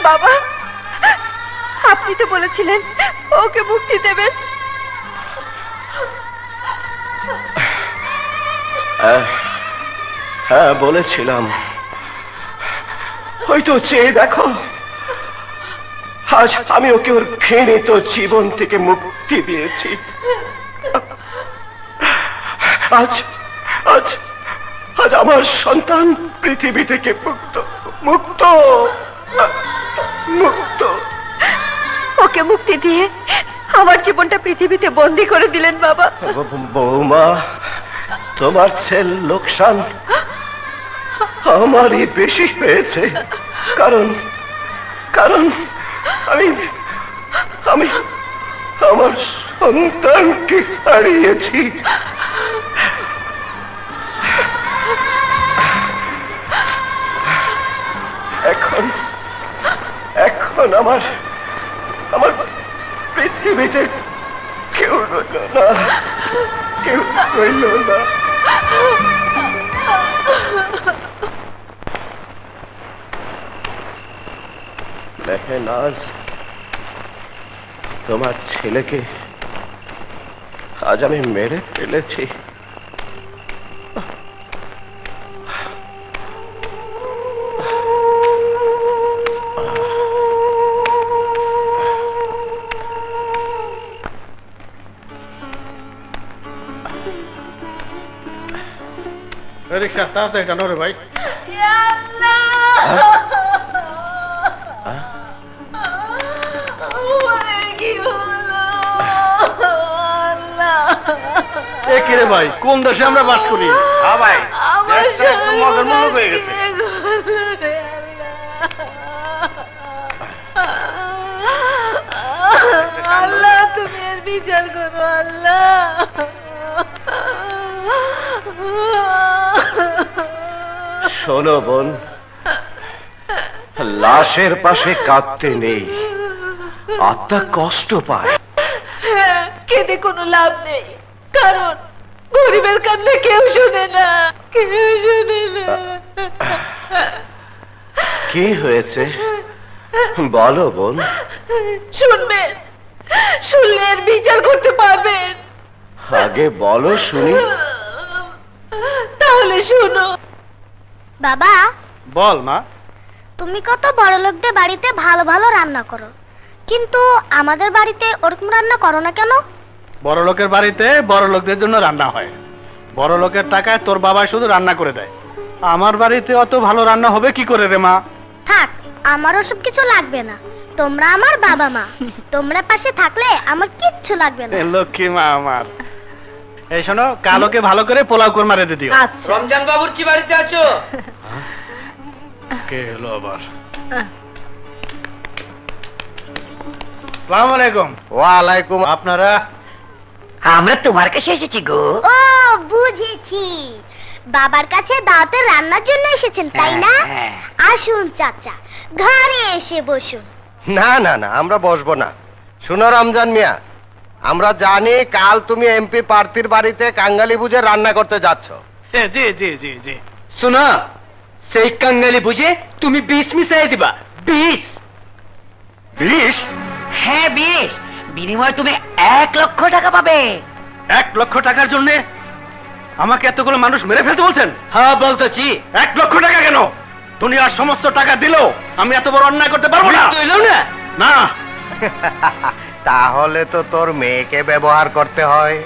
বাবা, আপনি তো বলেছিলেন ওকে মুক্তি দেবেন। হ্যাঁ বলেছিলাম, হয়তো চেয়ে দেখো, আজ আমি ওকে ওর ঘৃণিত জীবন থেকে মুক্তি দিয়েছি। আজ আজ আজ আমার সন্তান পৃথিবী থেকে মুক্ত মুক্ত মুক্ত। ওকে মুক্তি দিয়ে আমার জীবনটা পৃথিবীতে বন্দী করে দিলেন বাবা। বৌমা, তোমার ছেল লোকসান আমারই বেশি হয়েছে, কারণ কারণ আমি আমি আমার সন্তানকে হারিয়েছি। এখন এখন আমার আমার পৃথিবীতে কেউ রইল না, কেউ রইল না। দেখেন আজ তোমার ছেলেকে আজ আমি মেরে ফেলেছি। রিক্সা তাড়াতাড়ি টানো রে ভাই। রে ভাই, কোন দেশে আমরা বাস করি? ভাই একদম মগের মুলুক হয়ে গেছে। আল্লাহ, তুমি এর বিচার করো আল্লাহ। শোনো বোন, লাশের পাশে কাঁদতে নেই, আত্মা কষ্ট পায়। কেঁদে কোনো লাভ নেই, কারণ গরিবের কাঁদলে কেউ শুনে না, কেউ শুনে না। কি হয়েছে বলো বোন? শুনবেন, শুনলে এর বিচার করতে পারবেন। আগে বলো শুনি। তাহলে শুনো। বাবা, বল মা। তুমি কত বড় লোকদের বাড়িতে ভালো ভালো রান্না করো, কিন্তু আমাদের বাড়িতে ওরকম রান্না করো না কেন? বড় লোকের বাড়িতে বড় লোকদের জন্য রান্না হয়, বড় লোকের টাকায় তোর বাবা শুধু রান্না করে দেয়। আমার বাড়িতে অত ভালো রান্না হবে কি করে রে মা? থাক, আমার ওসব কিছু লাগবে না। তোমরা আমার বাবা মা, তোমরা পাশে থাকলে আমার কিচ্ছু লাগবে না। লক্ষ্মী মা আমার। এই শোনো, কালোকে ভালো করে পোলাও কোরমা রেঁধে দিও। আচ্ছা। রমজান বাবুর্চি বাড়িতে আছো? কে এলো আবার? আসসালামু আলাইকুম। ওয়ালাইকুম। আপনারা? আমরা তোমার কাছে এসেছি গো। ও বুঝেছি, বাবার কাছে দাওয়াতের রান্নার জন্য এসেছেন তাই না? হ্যাঁ। আসুন চাচা, ঘরে এসে বসুন। না না না, আমরা বসবো না। শুনো রমজান মিয়া, আমরা জানি কাল তুমি এমপি প্রার্থীর বাড়িতে কাঙ্গালি বুঝে রান্না করতে যাচ্ছ। জি জি জি জি। শোনা, সেই কাঙ্গালি বুঝে তুমি 20 মিশাই দিবা। 20? 20? হ্যাঁ 20। বিনিময়ে তুমি 1 লক্ষ টাকা পাবে। 1 লক্ষ টাকার জন্য আমাকে এতগুলো মানুষ মেরে ফেলতে বলছেন? হ্যাঁ বলতেছি। 1 লক্ষ টাকা কেন? দুনিয়ার সমস্ত টাকা দিলেও আমি এত বড় অন্যায় করতে পারবো না। তুই না? না। তাহলে তো তোর মেয়েকে ব্যবহার করতে হয়।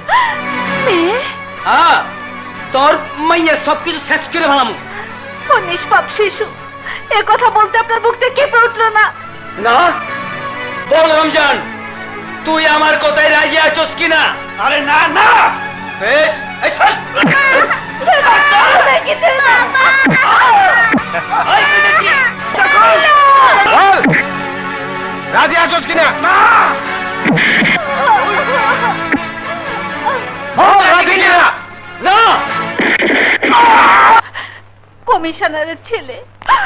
হ্যাঁ, তোর মাইয়া সবকিছু শেষ করে ফেলাম। ও নিষ্পাপ শিশু, এ কথা বলতে আপনার মুখতে কেঁপে উঠলো না? না, বল রমজান, তুই আমার কথায় রাজি আছিস কিনা? আরে না না। বেশ, এই শোন। বল, রাজি আছোস কিনা? বল, রাজি কিনা? না। কমিশনারের ছেলে